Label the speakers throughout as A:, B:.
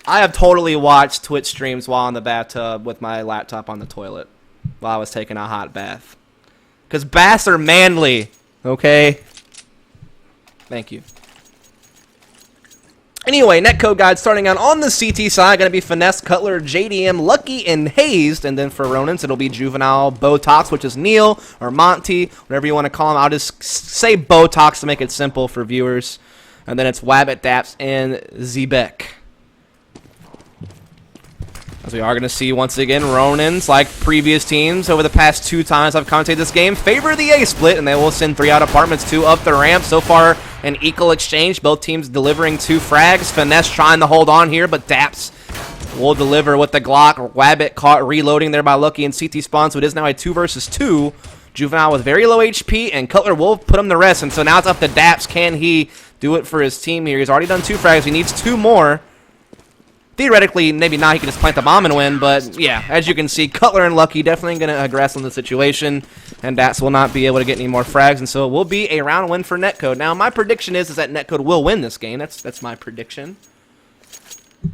A: I have totally watched Twitch streams while in the bathtub with my laptop on the toilet while I was taking a hot bath. Because baths are manly, okay? Thank you. Anyway, netcode guide starting out on the CT side. Going to be Finesse, Cutler, JDM, Lucky, and Hazed. And then for Ronins, it'll be Juvenile, Botox, which is Neil, or Monty, whatever you want to call him. I'll just say Botox to make it simple for viewers. And then it's Wabbit, Daps, and Zebek. As we are going to see, once again, Ronins, like previous teams over the past 2 times I've commentated this game, favor the A split, and they will send 3 out apartments, 2 up the ramp. So far, an equal exchange. Both teams delivering 2 frags. Finesse trying to hold on here, but Daps will deliver with the Glock. Wabbit caught reloading there by Lucky and CT spawn, so it is now a 2 versus 2. Juvenile with very low HP, and Cutler will put him to rest. And so now it's up to Daps. Can he do it for his team here? He's already done 2 frags. He needs 2 more. Theoretically, maybe not. He can just plant the bomb and win. But, yeah, as you can see, Cutler and Lucky definitely going to aggress on the situation. And Daps will not be able to get any more frags. And so it will be a round win for Netcode. Now, my prediction is that Netcode will win this game. That's my prediction.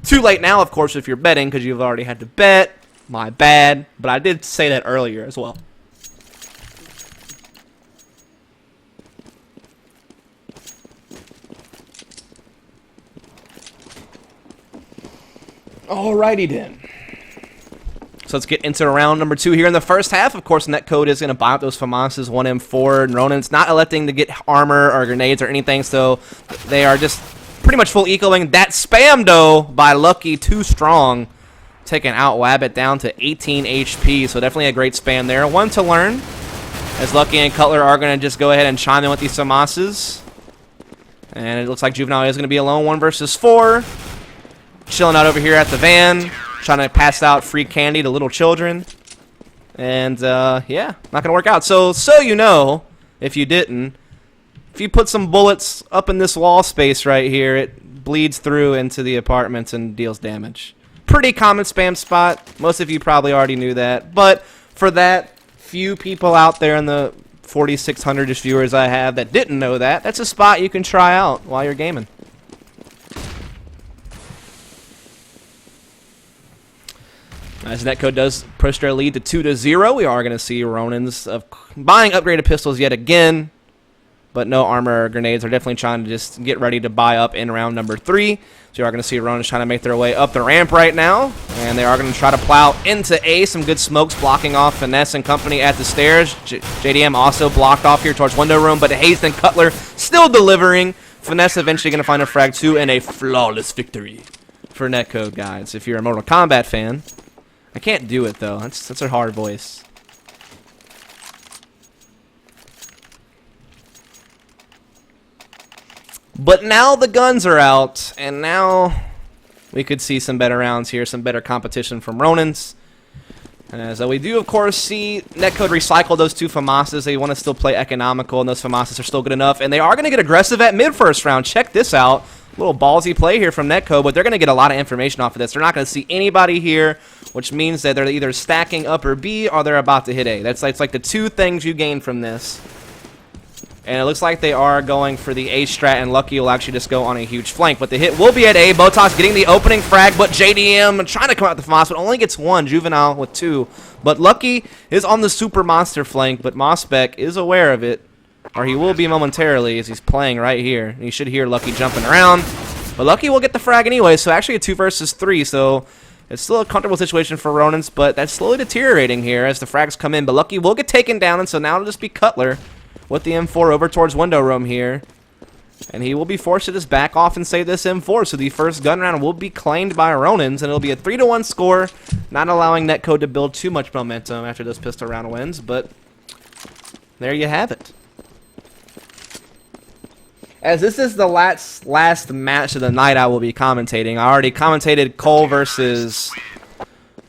A: Too late now, of course, if you're betting, because you've already had to bet. My bad. But I did say that earlier as well. Alrighty then. So let's get into round number 2 here in the first half. Of course, Netcode is going to buy up those FAMASs 1M4. And Ronin's not electing to get armor or grenades or anything, so they are just pretty much full ecoing. That spam, though, by Lucky, too strong. Taking out Wabbit down to 18 HP, so definitely a great spam there. One to learn, as Lucky and Cutler are going to just go ahead and chime in with these FAMASs. And it looks like Juvenile is going to be alone 1 versus 4. Chilling out over here at the van, trying to pass out free candy to little children. And, yeah, not going to work out. So you know, if you didn't, if you put some bullets up in this wall space right here, it bleeds through into the apartments and deals damage. Pretty common spam spot. Most of you probably already knew that. But for that few people out there in the 4,600-ish viewers I have that didn't know that, that's a spot you can try out while you're gaming. As Netcode does push their lead to 2-0, we are going to see Ronins buying upgraded pistols yet again, but no armor or grenades. They're definitely trying to just get ready to buy up in round number 3. So you are going to see Ronins trying to make their way up the ramp right now, and they are going to try to plow into A. Some good smokes blocking off Finesse and company at the stairs. JDM also blocked off here towards window room, but Hazed and Cutler still delivering. Finesse eventually going to find a frag 2 and a flawless victory for Netcode, guys. If you're a Mortal Kombat fan. I can't do it, though. That's a hard voice. But now the guns are out, and now we could see some better rounds here, some better competition from Ronins. As we do, of course, see Netcode recycle those 2 FAMASs. They want to still play economical, and those FAMASs are still good enough. And they are going to get aggressive at mid-first round. Check this out. A little ballsy play here from Netcode, but they're going to get a lot of information off of this. They're not going to see anybody here, which means that they're either stacking up or B, or they're about to hit A. That's like the 2 things you gain from this. And it looks like they are going for the A strat, and Lucky will actually just go on a huge flank. But the hit will be at A. Botox getting the opening frag, but JDM trying to come out the FAMAS, but only gets 1. Juvenile with 2. But Lucky is on the super monster flank, but Mossbeck is aware of it. Or he will be momentarily as he's playing right here. You should hear Lucky jumping around. But Lucky will get the frag anyway, so actually a 2 versus 3. So it's still a comfortable situation for Ronins, but that's slowly deteriorating here as the frags come in. But Lucky will get taken down, and so now it'll just be Cutler with the M4 over towards window room here. And he will be forced to just back off and save this M4. So the first gun round will be claimed by Ronins, and it'll be a 3-1 score, not allowing Netcode to build too much momentum after this pistol round wins. But there you have it. As this is the last match of the night I will be commentating. I already commentated Cole versus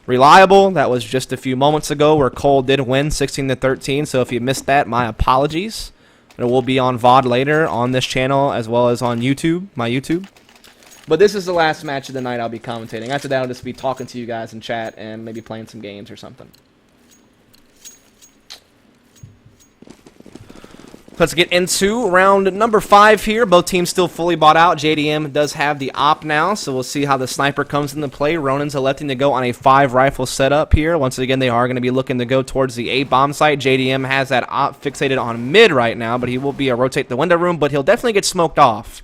A: Reliable. That was just a few moments ago where Cole did win 16-13. So if you missed that, my apologies. It will be on VOD later on this channel as well as on YouTube, my YouTube. But this is the last match of the night I'll be commentating. After that, I'll just be talking to you guys in chat and maybe playing some games or something. Let's get into round number 5 here. Both teams still fully bought out. JDM does have the op now, so we'll see how the sniper comes into play. Ronin's electing to go on a 5-rifle setup here. Once again, they are going to be looking to go towards the A bomb site. JDM has that op fixated on mid right now, but he will be a rotate the window room, but he'll definitely get smoked off.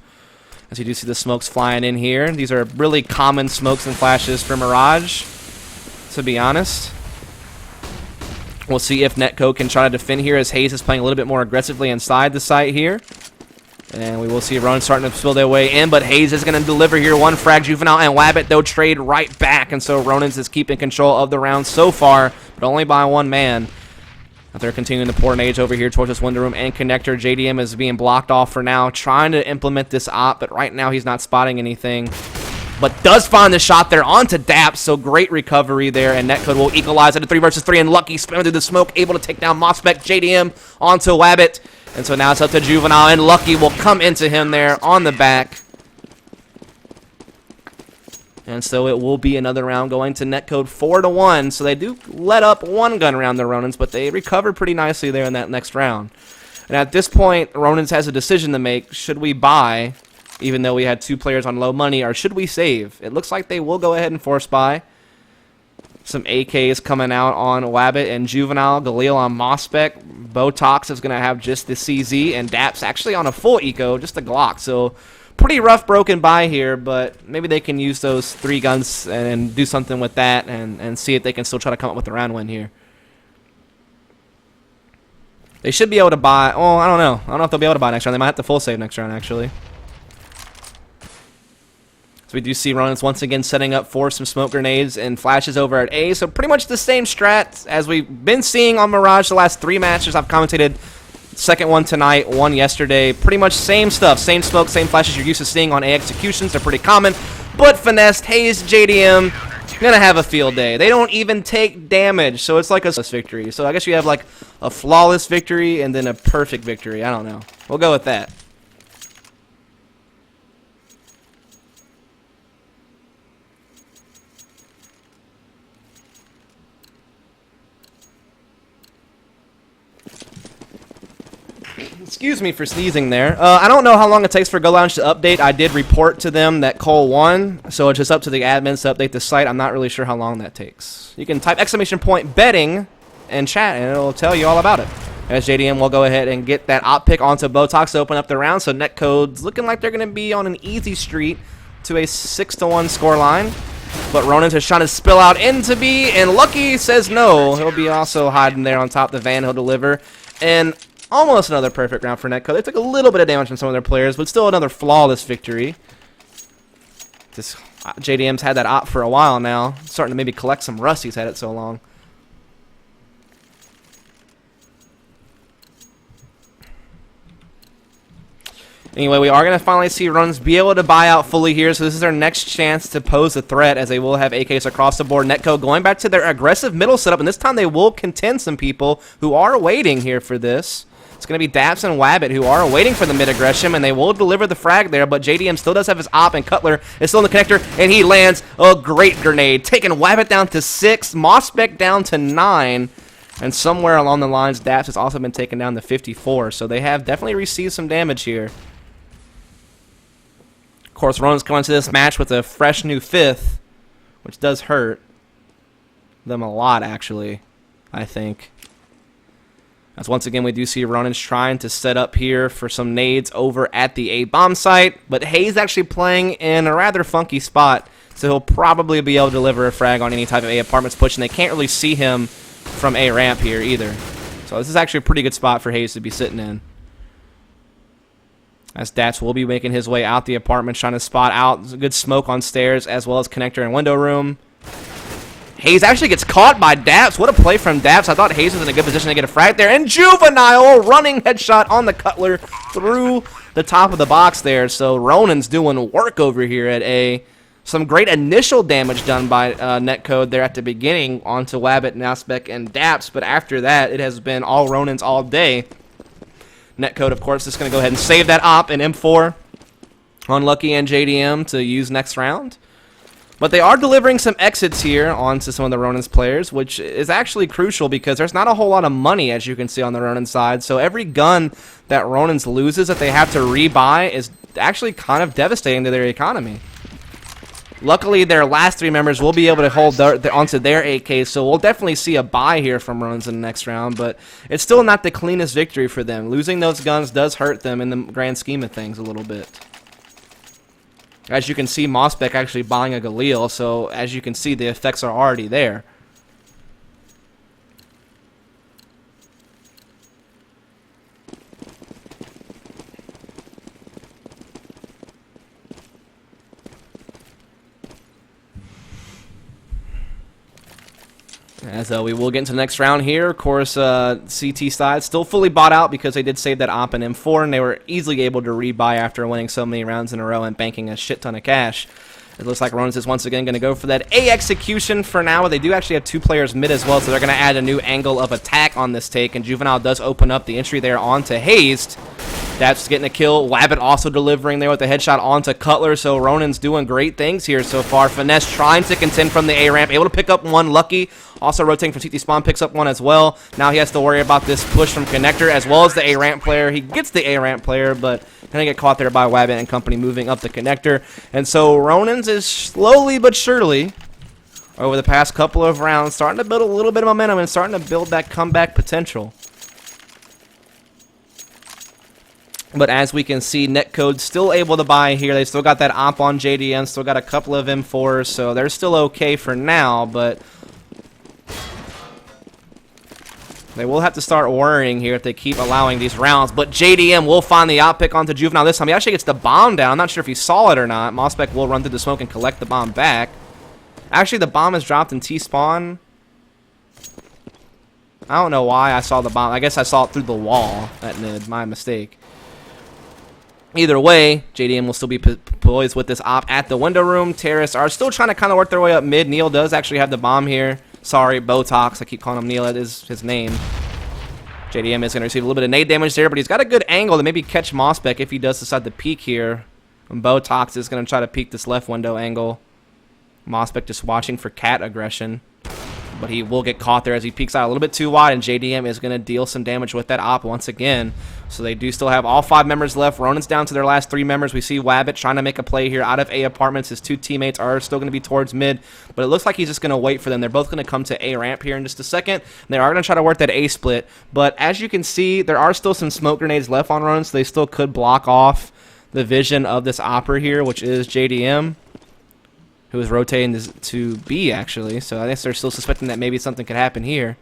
A: As you do see the smokes flying in here. These are really common smokes and flashes for Mirage, to be honest. We'll see if Netcode can try to defend here as Hayes is playing a little bit more aggressively inside the site here. And we will see Ronin starting to spill their way in, but Hayes is going to deliver here. 1 frag, Juvenile and Wabbit, though, trade right back. And so Ronin's is keeping control of the round so far, but only by 1 man. They're continuing to pour nades over here towards this window room and connector. JDM is being blocked off for now, trying to implement this op, but right now he's not spotting anything. But does find the shot there onto Daps, so great recovery there, and Netcode will equalize it to 3 versus 3, and Lucky spamming through the smoke, able to take down Mospec. JDM onto Wabbit, and so now it's up to Juvenile, and Lucky will come into him there on the back. And so it will be another round going to Netcode 4-1, so they do let up 1 gun around the Ronins, but they recover pretty nicely there in that next round. And at this point, Ronins has a decision to make. Should we buy, even though we had 2 players on low money, or should we save? It looks like they will go ahead and force buy. Some AKs coming out on Wabbit and Juvenile. Galil on Mospec. Botox is going to have just the CZ, and Daps actually on a full eco, just a Glock. So pretty rough broken buy here, but maybe they can use those 3 guns and do something with that and see if they can still try to come up with a round win here. They should be able to buy. Oh, I don't know. I don't know if they'll be able to buy next round. They might have to full save next round, actually. So we do see Ronins once again setting up for some smoke grenades and flashes over at A. So pretty much the same strat as we've been seeing on Mirage the last 3 matches. I've commentated second one tonight, 1 yesterday. Pretty much same stuff. Same smoke, same flashes you're used to seeing on A executions. They're pretty common. But finessed, Hayes, JDM, gonna have a field day. They don't even take damage. So it's like a victory. So I guess you have like a flawless victory and then a perfect victory. I don't know. We'll go with that. Excuse me for sneezing there. I don't know how long it takes for Go Lounge to update. I did report to them that Cole won, so it's just up to the admins to update the site. I'm not really sure how long that takes. You can type !betting in chat, and it'll tell you all about it. As JDM will go ahead and get that op pick onto Botox to open up the round, so Netcode's looking like they're going to be on an easy street to a 6-1 score line. But Ronin is trying to spill out into B, and Lucky says no. He'll be also hiding there on top. The van he'll deliver. And almost another perfect round for Netcode. They took a little bit of damage from some of their players, but still another flawless victory. This JDM's had that op for a while now. Starting to maybe collect some rust. He's had it so long. Anyway, we are going to finally see Runs be able to buy out fully here, so this is their next chance to pose a threat as they will have AKs across the board. Netcode going back to their aggressive middle setup, and this time they will contend some people who are waiting here for this. It's going to be Daps and Wabbit who are waiting for the mid-aggression, and they will deliver the frag there, but JDM still does have his op, and Cutler is still in the connector, and he lands a great grenade, taking Wabbit down to 6, Mospec down to 9, and somewhere along the lines, Daps has also been taken down to 54, so they have definitely received some damage here. Of course, Ronin's coming to this match with a fresh new 5th, which does hurt them a lot, actually, I think. As once again, we do see Ronin's trying to set up here for some nades over at the A bomb site, but Hayes actually playing in a rather funky spot, so he'll probably be able to deliver a frag on any type of A apartments push, and they can't really see him from A ramp here either. So this is actually a pretty good spot for Hayes to be sitting in. As Daps will be making his way out the apartment, trying to spot out. There's a good smoke on stairs, as well as connector and window room. Hayes actually gets caught by Daps. What a play from Daps. I thought Hayes was in a good position to get a frag there. And Juvenile running headshot on the Cutler through the top of the box there. So Ronin's doing work over here at A. Some great initial damage done by Netcode there at the beginning onto Wabbit, Mospec, and Daps. But after that, it has been all Ronins all day. Netcode, of course, is going to go ahead and save that op in M4 on Lucky and JDM to use next round. But they are delivering some exits here onto some of the Ronin's players, which is actually crucial because there's not a whole lot of money, as you can see on the Ronin side. So every gun that Ronin's loses that they have to rebuy is actually kind of devastating to their economy. Luckily, their last 3 members will be able to hold onto their 8K, so we'll definitely see a buy here from Ronin's in the next round, but it's still not the cleanest victory for them. Losing those guns does hurt them in the grand scheme of things a little bit. As you can see, Mossbeck actually buying a Galil, so as you can see, the effects are already there. As we will get into the next round here. Of course, CT side still fully bought out because they did save that op in M4, and they were easily able to rebuy after winning so many rounds in a row and banking a shit ton of cash. It looks like Ronin's is once again going to go for that A execution for now. They do actually have 2 players mid as well, so they're going to add a new angle of attack on this take, and Juvenile does open up the entry there onto Hazed. That's getting a kill. Wabbit also delivering there with the headshot onto Cutler, so Ronin's doing great things here so far. Finesse trying to contend from the A ramp, able to pick up one. Lucky also rotating from CT spawn, picks up one as well. Now he has to worry about this push from Connector as well as the A ramp player. He gets the A ramp player, but gonna get caught there by Wabbit and company moving up the Connector. And so Ronin's is slowly but surely over the past couple of rounds starting to build a little bit of momentum and starting to build that comeback potential. But as we can see, Netcode still able to buy here. They still got that op on JDM, still got a couple of M4s, so they're still okay for now, but they will have to start worrying here if they keep allowing these rounds. But JDM will find the op pick onto Juvenile this time. He actually gets the bomb down. I'm not sure if he saw it or not. Mossbeck will run through the smoke and collect the bomb back. Actually, the bomb is dropped in T-spawn. I don't know why I saw the bomb. I guess I saw it through the wall at mid. My mistake. Either way, JDM will still be poised with this op at the window room. Terrorists are still trying to kind of work their way up mid. Neil does actually have the bomb here. Sorry, Botox. I keep calling him Neil. That is his name. JDM is going to receive a little bit of nade damage there, but he's got a good angle to maybe catch Mossbeck if he does decide to peek here. And Botox is going to try to peek this left window angle. Mossbeck just watching for cat aggression. But he will get caught there as he peeks out a little bit too wide, and JDM is going to deal some damage with that op once again. So they do still have all 5 members left. Ronin's down to their last 3 members. We see Wabbit trying to make a play here out of A apartments. His 2 teammates are still going to be towards mid, but it looks like he's just going to wait for them. They're both going to come to A ramp here in just a second. They are going to try to work that A split, but as you can see, there are still some smoke grenades left on Ronin, so they still could block off the vision of this opper here, which is JDM, who is rotating this to B, actually. So I guess they're still suspecting that maybe something could happen here.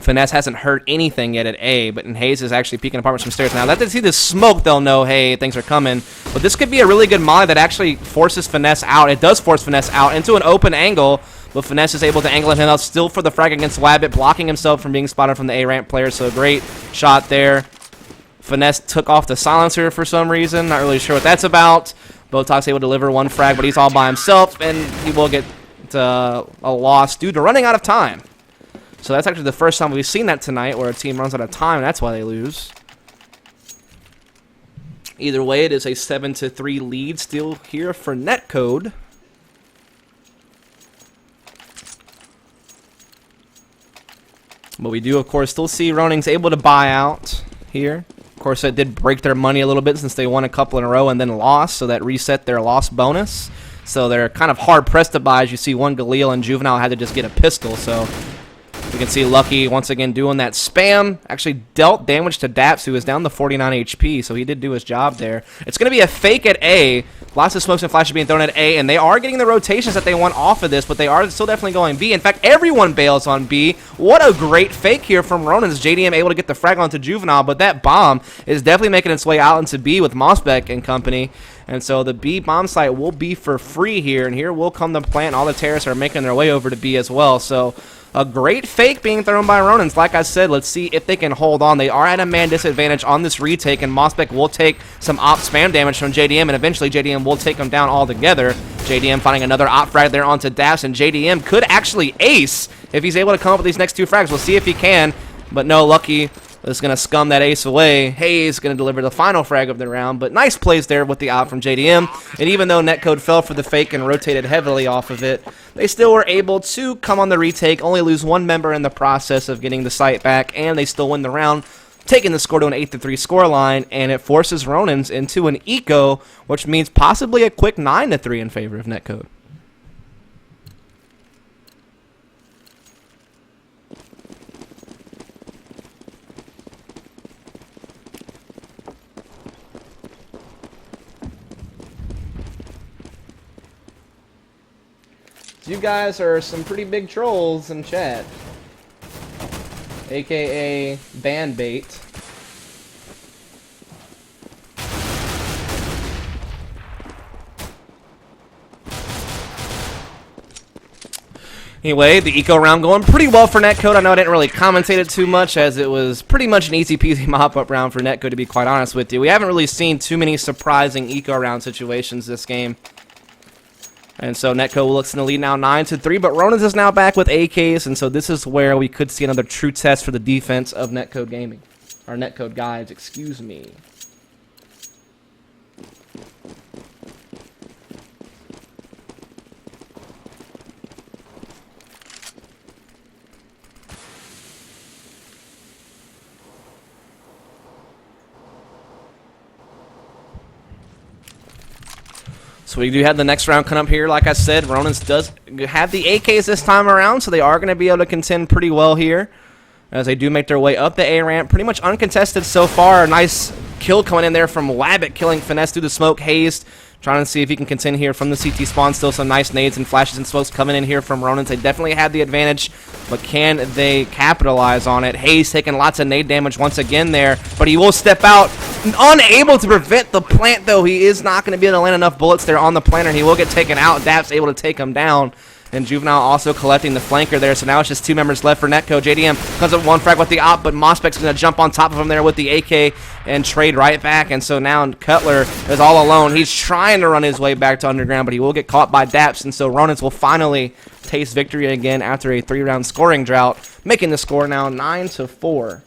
A: Finesse hasn't heard anything yet at A, but Hayes is actually peeking apartments from stairs. Now that they see the smoke, they'll know, hey, things are coming. But this could be a really good molly that actually forces Finesse out. It does force Finesse out into an open angle, but Finesse is able to angle him out still for the frag against Wabbit, blocking himself from being spotted from the A-ramp player. So a great shot there. Finesse took off the silencer for some reason. Not really sure what that's about. Botox able to deliver 1 frag, but he's all by himself, and he will get a loss due to running out of time. So that's actually the first time we've seen that tonight, where a team runs out of time, and that's why they lose. Either way, it is a 7-3 lead still here for Netcode. But we do, of course, still see Ronin's able to buy out here. Of course, that did break their money a little bit since they won a couple in a row and then lost, so that reset their loss bonus. So they're kind of hard-pressed to buy. As you see, one Galil and Juvenile had to just get a pistol, so we can see Lucky once again doing that spam. Actually dealt damage to Daps, who is down to 49 HP, so he did do his job there. It's going to be a fake at A. Lots of smokes and flashes being thrown at A, and they are getting the rotations that they want off of this, but they are still definitely going B. In fact, everyone bails on B. What a great fake here from Ronin. JDM able to get the frag onto Juvenile, but that bomb is definitely making its way out into B with Mossbeck and company. And so the B bomb site will be for free here, and here will come the plant. All the terrorists are making their way over to B as well. So a great fake being thrown by Ronins. Like I said, let's see if they can hold on. They are at a man disadvantage on this retake, and Mossbeck will take some op spam damage from JDM, and eventually JDM will take them down altogether. JDM finding another op frag there onto Daps, and JDM could actually ace if he's able to come up with these next 2 frags. We'll see if he can, but no, Lucky is going to scum that ace away. Hayes going to deliver the final frag of the round, but nice plays there with the op from JDM. And even though Netcode fell for the fake and rotated heavily off of it, they still were able to come on the retake, only lose one member in the process of getting the site back, and they still win the round, taking the score to an 8-3 scoreline, and it forces Ronins into an eco, which means possibly a quick 9-3 in favor of Netcode. You guys are some pretty big trolls in chat, aka ban bait. Anyway, the eco round going pretty well for Netcode. I know I didn't really commentate it too much, as it was pretty much an easy peasy mop-up round for Netcode, to be quite honest with you. We haven't really seen too many surprising eco round situations this game. And so Netcode looks in the lead now 9-3, but Ronins is now back with AKs, and so this is where we could see another true test for the defense of Netcode Gaming. Or Netcode guys, excuse me. So we do have the next round come up here. Like I said, Ronins does have the AKs this time around, so they are going to be able to contend pretty well here as they do make their way up the A ramp. Pretty much uncontested so far. A nice kill coming in there from Wabbit, killing Finesse through the smoke. Hazed, trying to see if he can contend here from the CT spawn. Still some nice nades and flashes and smokes coming in here from Ronins. They definitely have the advantage, but can they capitalize on it? Hayes taking lots of nade damage once again there, but he will step out. Unable to prevent the plant, though. He is not going to be able to land enough bullets there on the planter, and he will get taken out. Dap's able to take him down. And Juvenile also collecting the flanker there, so now it's just two members left for Netcode. JDM comes up one frag with the op, but Mospec's going to jump on top of him there with the AK and trade right back. And so now Cutler is all alone. He's trying to run his way back to underground, but he will get caught by Daps. And so Ronins will finally taste victory again after a 3-round scoring drought, making the score now 9-4.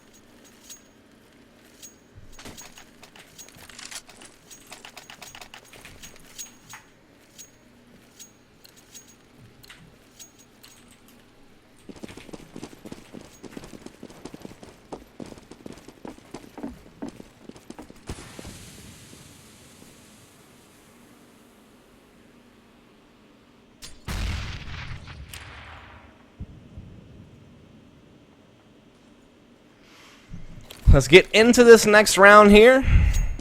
A: Let's get into this next round here,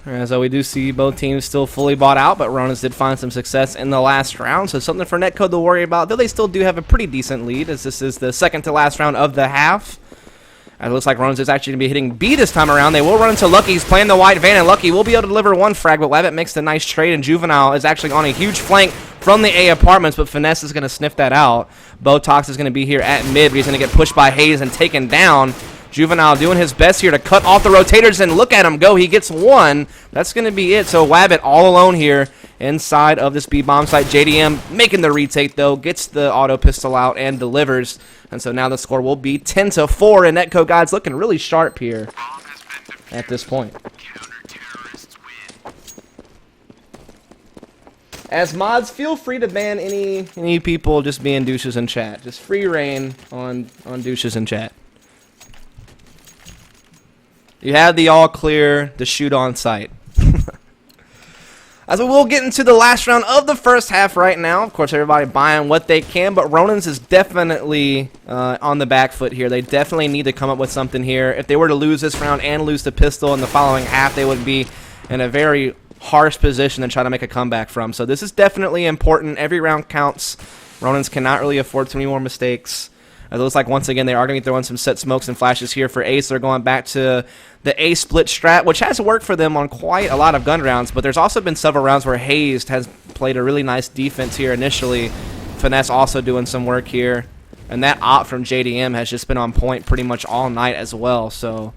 A: as we do see both teams still fully bought out, but Ronins did find some success in the last round, so something for Netcode to worry about, though they still do have a pretty decent lead, as this is the second to last round of the half. And it looks like Ronins is actually going to be hitting B this time around. They will run into Lucky. He's playing the white van, and Lucky will be able to deliver one frag, but Wabbit makes the nice trade, and Juvenile is actually on a huge flank from the A apartments, but Finesse is going to sniff that out. Botox is going to be here at mid, but he's going to get pushed by Hayes and taken down. Juvenile doing his best here to cut off the rotators, and look at him go. He gets one. That's going to be it. So Wabbit all alone here inside of this B-bomb site. JDM making the retake, though, gets the auto pistol out and delivers. And so now the score will be 10-4, and Netcode guys looking really sharp here at this point. As mods, feel free to ban any people just being douches in chat. Just free reign on douches in chat. You have the all clear to shoot on sight. As we will get into the last round of the first half right now. Of course, everybody buying what they can, but Ronins is definitely on the back foot here. They definitely need to come up with something here. If they were to lose this round and lose the pistol in the following half, they would be in a very harsh position to try to make a comeback from. So this is definitely important. Every round counts. Ronins cannot really afford too many more mistakes. It looks like, once again, they are going to be throwing some set smokes and flashes here for Ace. They're going back to the A split strat, which has worked for them on quite a lot of gun rounds, but there's also been several rounds where Hazed has played a really nice defense here initially. Finesse also doing some work here, and that op from JDM has just been on point pretty much all night as well. So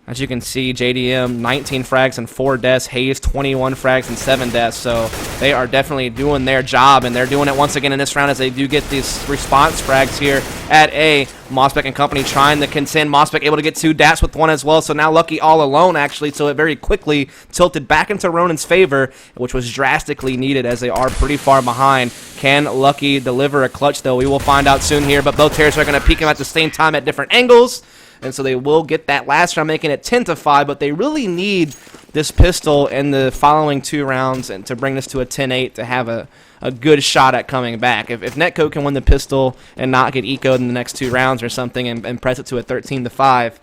A: As you can see, JDM 19 frags and 4 deaths, Hayes 21 frags and 7 deaths, so they are definitely doing their job, and they're doing it once again in this round as they do get these response frags here at A. Mossbeck and company trying to contend. Mossbeck able to get 2, Daps with 1 as well, so now Lucky all alone actually, so it very quickly tilted back into Ronin's favor, which was drastically needed as they are pretty far behind. Can Lucky deliver a clutch though? We will find out soon here, but both terrorists are going to peek him at the same time at different angles. And so they will get that last round, making it 10-5, but they really need this pistol in the following 2 rounds and to bring this to a 10-8 to have a good shot at coming back. If Netcode can win the pistol and not get ecoed in the next 2 rounds or something and press it to a 13-5,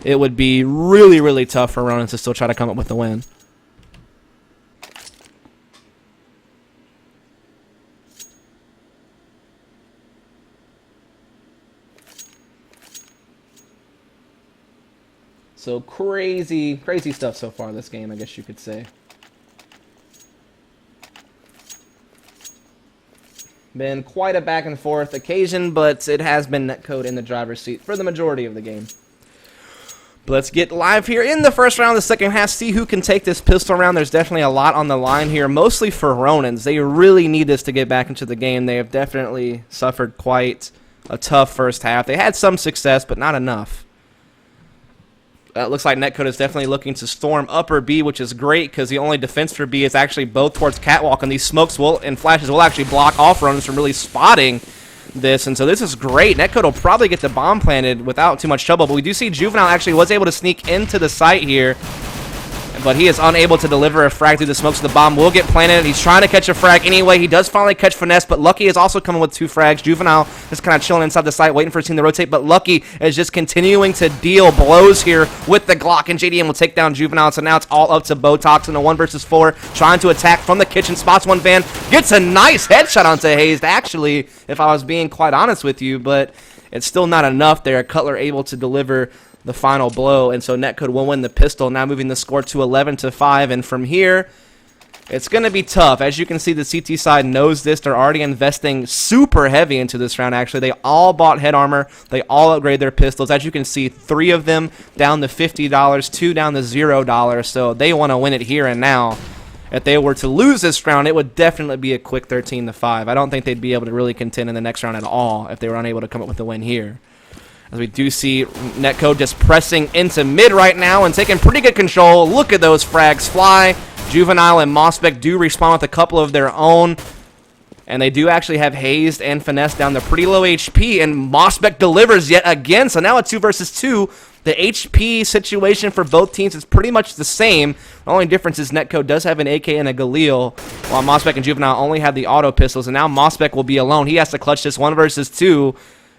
A: it would be really, really tough for Ronin to still try to come up with the win. So crazy stuff so far this game, I guess you could say. Been quite a back and forth occasion, but it has been Netcode in the driver's seat for the majority of the game. But let's get live here in the first round of the second half, see who can take this pistol round. There's definitely a lot on the line here, mostly for Ronins. They really need this to get back into the game. They have definitely suffered quite a tough first half. They had some success, but not enough. It looks like Netcode is definitely looking to storm upper B, which is great because the only defense for B is actually both towards Catwalk, and these smokes and flashes will actually block off Ronins from really spotting this, and so this is great. Netcode will probably get the bomb planted without too much trouble, but we do see Juvenile actually was able to sneak into the site here, but he is unable to deliver a frag through the smokes. The bomb will get planted. He's trying to catch a frag anyway. He does finally catch Finesse, but Lucky is also coming with 2 frags. Juvenile is kind of chilling inside the site, waiting for his team to rotate, but Lucky is just continuing to deal blows here with the Glock, and JDM will take down Juvenile, so now it's all up to Botox in a 1 versus 4, trying to attack from the kitchen, spots one van, gets a nice headshot onto Hayes, actually, if I was being quite honest with you, but it's still not enough there. Cutler able to deliver the final blow, and so Netcode will win the pistol, now moving the score to 11-5, and from here, it's going to be tough. As you can see, the CT side knows this. They're already investing super heavy into this round, actually. They all bought head armor. They all upgrade their pistols. As you can see, 3 of them down to $50, 2 down to $0, so they want to win it here and now. If they were to lose this round, it would definitely be a quick 13-5. I don't think they'd be able to really contend in the next round at all if they were unable to come up with a win here. As we do see Netcode just pressing into mid right now and taking pretty good control. Look at those frags fly. Juvenile and Mossbeck do respond with a couple of their own. And they do actually have Hazed and Finesse down to pretty low HP. And Mossbeck delivers yet again. So now a 2 versus 2. The HP situation for both teams is pretty much the same. The only difference is Netcode does have an AK and a Galil, while Mossbeck and Juvenile only have the auto pistols. And now Mossbeck will be alone. He has to clutch this 1 versus 2.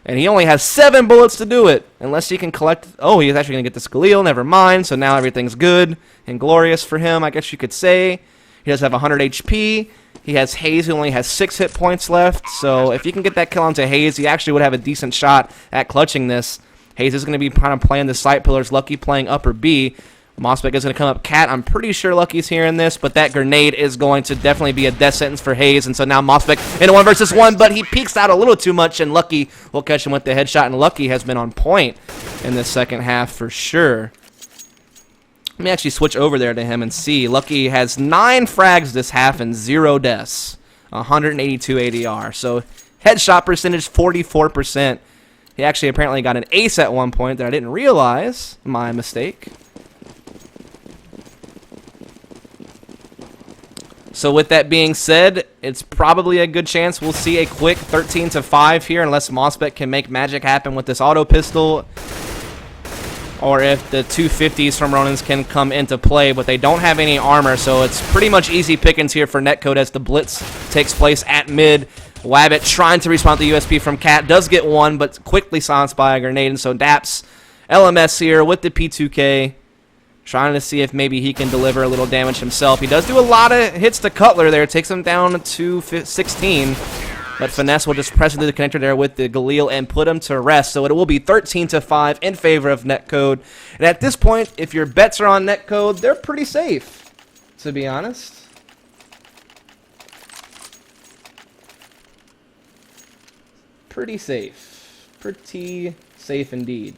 A: And he only has 7 bullets to do it, unless he can collect... Oh, he's actually going to get this Galil, never mind. So now everything's good and glorious for him, I guess you could say. He does have 100 HP. He has Hayes, who only has 6 hit points left. So if you can get that kill onto Hayes, he actually would have a decent shot at clutching this. Hayes is going to be kind of playing the side pillars, Lucky playing upper B. Mossbeck is going to come up Cat. I'm pretty sure Lucky's hearing this, but that grenade is going to definitely be a death sentence for Hayes. And so now Mossbeck in a 1 versus 1, but he peeks out a little too much, and Lucky will catch him with the headshot. And Lucky has been on point in the second half for sure. Let me actually switch over there to him and see. Lucky has 9 frags this half and 0 deaths, 182 ADR. So headshot percentage 44%. He actually apparently got an ace at one point that I didn't realize. My mistake. So with that being said, it's probably a good chance we'll see a quick 13-5 here, unless Mossbeck can make magic happen with this auto pistol, or if the 250s from Ronins can come into play, but they don't have any armor, so it's pretty much easy pickings here for Netcode as the blitz takes place at mid. Wabbit trying to respond to the USP from Cat, does get 1, but quickly silenced by a grenade, and so Daps LMS here with the P2K. Trying to see if maybe he can deliver a little damage himself. He does do a lot of hits to Cutler there. Takes him down to 16. But Finesse will just press into the connector there with the Galil and put him to rest. So it will be 13-5 in favor of Netcode. And at this point, if your bets are on Netcode, they're pretty safe, to be honest. Pretty safe. Pretty safe indeed.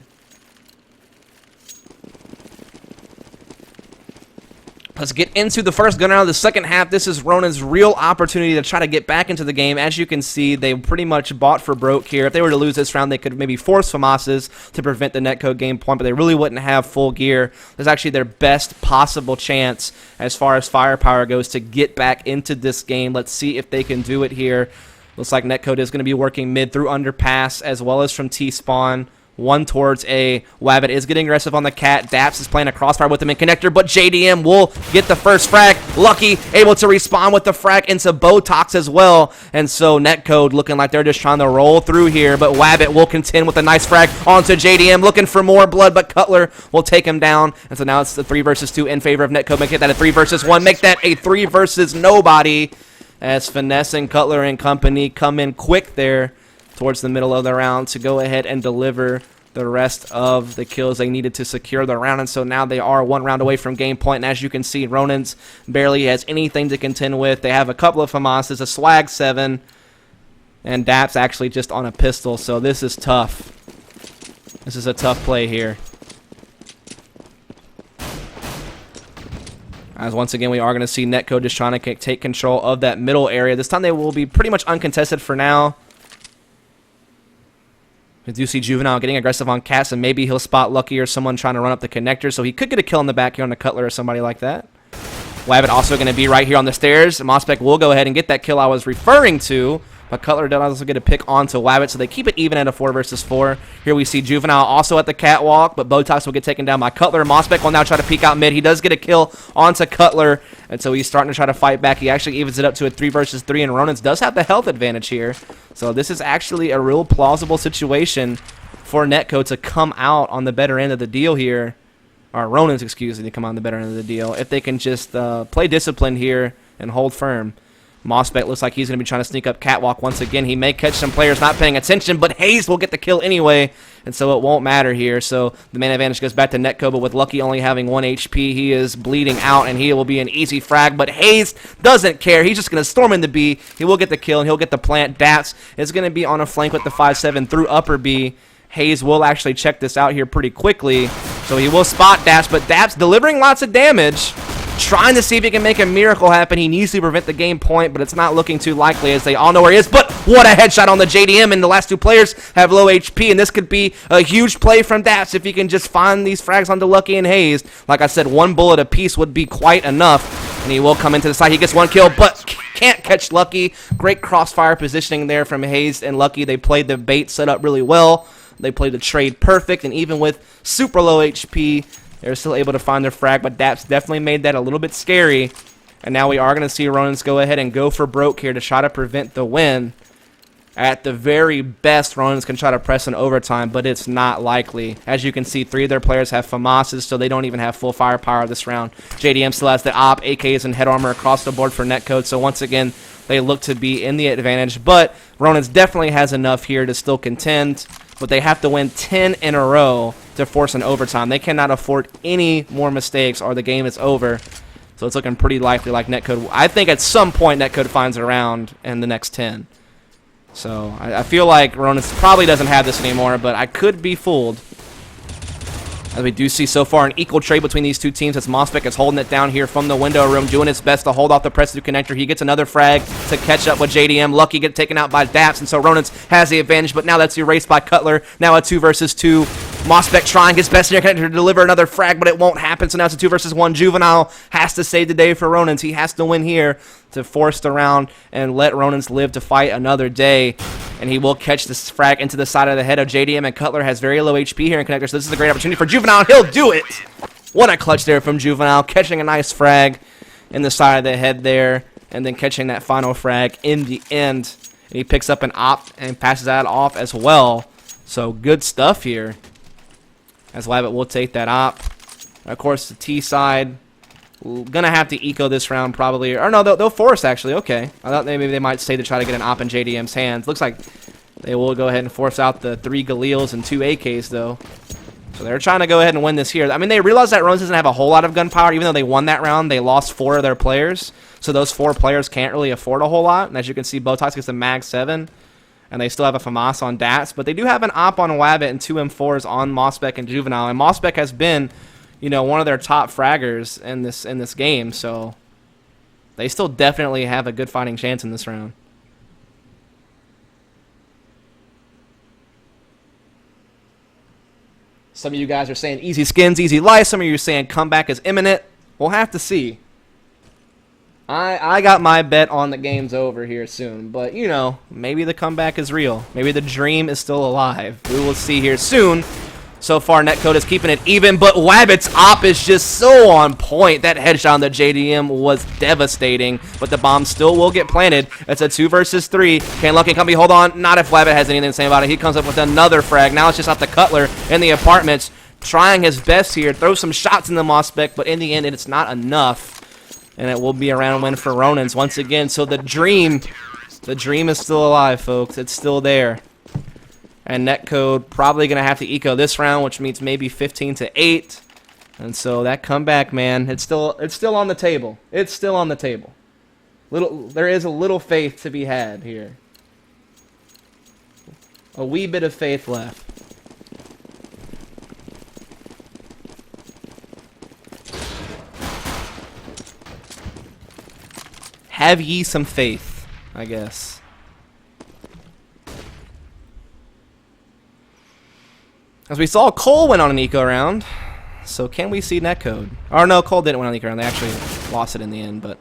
A: Let's get into the first gun round of the second half. This is Ronin's real opportunity to try to get back into the game. As you can see, they pretty much bought for broke here. If they were to lose this round, they could maybe force FAMASas to prevent the Netcode game point, but they really wouldn't have full gear. This is actually their best possible chance as far as firepower goes to get back into this game. Let's see if they can do it here. Looks like Netcode is going to be working mid through underpass as well as from T-spawn. One towards A. Wabbit is getting aggressive on the cat. Daps is playing a crossfire with him in connector, but JDM will get the first frag. Lucky able to respawn with the frag into Botox as well. And so Netcode looking like they're just trying to roll through here, but Wabbit will contend with a nice frag onto JDM, looking for more blood, but Cutler will take him down. And so now it's the 3 versus 2 in favor of Netcode. Make that a 3 versus 1. Make that a 3 versus nobody as Finesse and Cutler and company come in quick there towards the middle of the round to go ahead and deliver the rest of the kills they needed to secure the round. And so now they are 1 round away from game point. And as you can see, Ronin's barely has anything to contend with. They have a couple of FAMASas, a Swag 7, and Daps actually just on a pistol. So this is tough. This is a tough play here. As once again, we are going to see Netcode just trying to take control of that middle area. This time they will be pretty much uncontested for now. We do see Juvenile getting aggressive on Cass, and maybe he'll spot Lucky or someone trying to run up the connector, so he could get a kill in the back here on the Cutler or somebody like that. Wabbit also going to be right here on the stairs. Mospec will go ahead and get that kill I was referring to, but Cutler does also get a pick onto Wabbit, so they keep it even at a 4 versus 4. Here we see Juvenile also at the catwalk, but Botox will get taken down by Cutler. Mospec will now try to peek out mid. He does get a kill onto Cutler, and so he's starting to try to fight back. He actually evens it up to a 3 versus 3, and Ronin's does have the health advantage here. So this is actually a real plausible situation for Netcode to come out on the better end of the deal here. Or Ronin's, excuse me, to come on the better end of the deal. If they can just play disciplined here and hold firm. Mospec looks like he's going to be trying to sneak up catwalk once again. He may catch some players not paying attention, but Hayes will get the kill anyway, and so it won't matter here. So the man advantage goes back to Netcode, but with Lucky only having 1 HP, he is bleeding out, and he will be an easy frag, but Hayes doesn't care. He's just going to storm into B. He will get the kill, and he'll get the plant. Daps is going to be on a flank with the 5-7 through upper B. Hayes will actually check this out here pretty quickly, so he will spot Daps, but Daps delivering lots of damage. Trying to see if he can make a miracle happen. He needs to prevent the game point, but it's not looking too likely as they all know where he is. But what a headshot on the JDM, and the last 2 players have low HP, and this could be a huge play from Daps if he can just find these frags onto Lucky and Hayes. Like I said, 1 bullet apiece would be quite enough, and he will come into the side. He gets 1 kill, but can't catch Lucky. Great crossfire positioning there from Hayes and Lucky. They played the bait setup really well. They played the trade perfect, and even with super low HP, they're still able to find their frag, but Daps definitely made that a little bit scary. And now we are going to see Ronin's go ahead and go for broke here to try to prevent the win. At the very best, Ronin's can try to press an overtime, but it's not likely. As you can see, 3 of their players have FAMASas, so they don't even have full firepower this round. JDM still has the op, AKs, and head armor across the board for Netcode, so once again, they look to be in the advantage. But Ronin's definitely has enough here to still contend, but they have to win 10 in a row to force an overtime. They cannot afford any more mistakes or the game is over. So it's looking pretty likely like Netcode. I think at some point Netcode finds a round in the next 10. So I feel like Ronin probably doesn't have this anymore, but I could be fooled. As we do see so far an equal trade between these 2 teams as Mospec is holding it down here from the window room, doing his best to hold off the press through connector. He gets another frag to catch up with JDM. Lucky get taken out by Daps, and so Ronin has the advantage, but now that's erased by Cutler. Now a 2 versus 2. Mospec trying his best in your connector to deliver another frag, but it won't happen, so now it's a 2 versus 1. Juvenile has to save the day for Ronin's. He has to win here to force the round and let Ronin's live to fight another day. And he will catch this frag into the side of the head of JDM, and Cutler has very low HP here in connector, so this is a great opportunity for Juvenile. He'll do it! What a clutch there from Juvenile, catching a nice frag in the side of the head there, and then catching that final frag in the end. And he picks up an op and passes that off as well. So good stuff here. As Wabbit will take that op. Of course, the T side, gonna have to eco this round probably. Or no, they'll force actually. Okay. I thought maybe they might stay to try to get an op in JDM's hands. Looks like they will go ahead and force out the 3 Galils and 2 AKs though. So they're trying to go ahead and win this here. I mean, they realize that Ronin doesn't have a whole lot of gunpowder. Even though they won that round, they lost 4 of their players. So those 4 players can't really afford a whole lot. And as you can see, Botox gets a Mag 7. And they still have a FAMAS on Dats. But they do have an op on Wabbit and 2 M4s on Mospec and Juvenile. And Mospec has been, you know, one of their top fraggers in this game. So they still definitely have a good fighting chance in this round. Some of you guys are saying easy skins, easy life. Some of you are saying comeback is imminent. We'll have to see. I got my bet on the game's over here soon. But, you know, maybe the comeback is real. Maybe the dream is still alive. We will see here soon. So far, Netcode is keeping it even, but Wabbit's op is just so on point. That headshot on the JDM was devastating, but the bomb still will get planted. It's a 2 versus 3. Can Lucky Company hold on? Not if Wabbit has anything to say about it. He comes up with another frag. Now it's just off the Cutler in the apartments, trying his best here. Throw some shots in the Mospec, but in the end, it's not enough. And it will be a round win for Ronins once again. So the dream is still alive, folks. It's still there. And Netcode probably going to have to eco this round, which means maybe 15-8. And so that comeback, man, it's still on the table. It's still on the table. There is a little faith to be had here. A wee bit of faith left. Have ye some faith, I guess. As we saw, Cole went on an eco round. So can we see Netcode? Or no, Cole didn't win on an eco round. They actually lost it in the end, but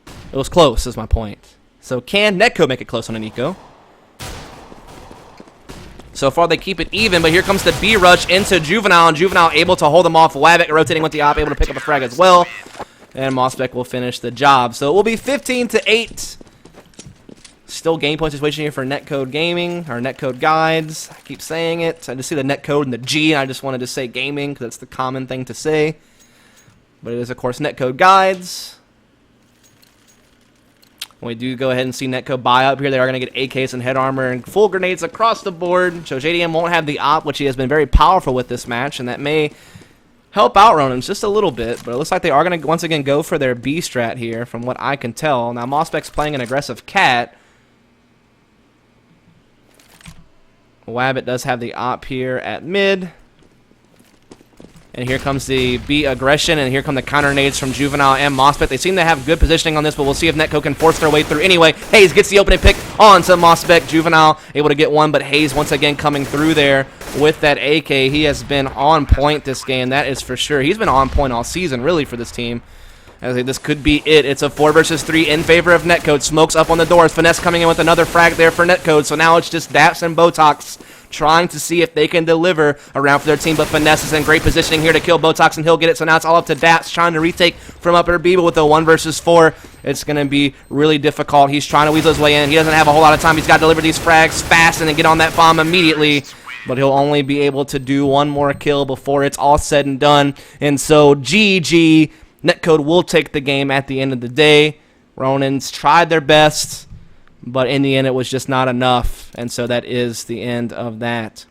A: it was close is my point. So can Netcode make it close on an eco? So far they keep it even, but here comes the B rush into Juvenile, and Juvenile able to hold them off. Wabbit rotating with the op, able to pick up a frag as well. And Mospec will finish the job. So it will be 15-8. Still game point situation here for Netcode Gaming, or Netcode Guides. I keep saying it. I just see the Netcode and the G, and I just wanted to say gaming because that's the common thing to say. But it is, of course, Netcode Guides. When we do go ahead and see Netcode buy up here, they are going to get AKs and head armor and full grenades across the board. So JDM won't have the op, which he has been very powerful with this match, and that may help out Ronins just a little bit. But it looks like they are going to once again go for their B strat here, from what I can tell. Now, Mospec's playing an aggressive cat. Wabbit does have the op here at mid. And here comes the B aggression, and here come the counter nades from Juvenile and Mospec. They seem to have good positioning on this, but we'll see if Netcode can force their way through anyway. Hayes gets the opening pick on to Mospec. Juvenile able to get one, but Hayes once again coming through there with that AK. He has been on point this game, that is for sure. He's been on point all season, really, for this team. I think this could be it. It's a 4 versus 3 in favor of Netcode. Smokes up on the doors. Finesse coming in with another frag there for Netcode. So now it's just Daps and Botox trying to see if they can deliver around for their team. But Finesse is in great positioning here to kill Botox, and he'll get it. So now it's all up to Daps trying to retake from upper B, but with a 1 versus 4, it's going to be really difficult. He's trying to weasel his way in. He doesn't have a whole lot of time. He's got to deliver these frags fast and then get on that bomb immediately. But he'll only be able to do one more kill before it's all said and done. And so GG. Netcode will take the game at the end of the day. Ronins tried their best, but in the end it was just not enough. And so that is the end of that.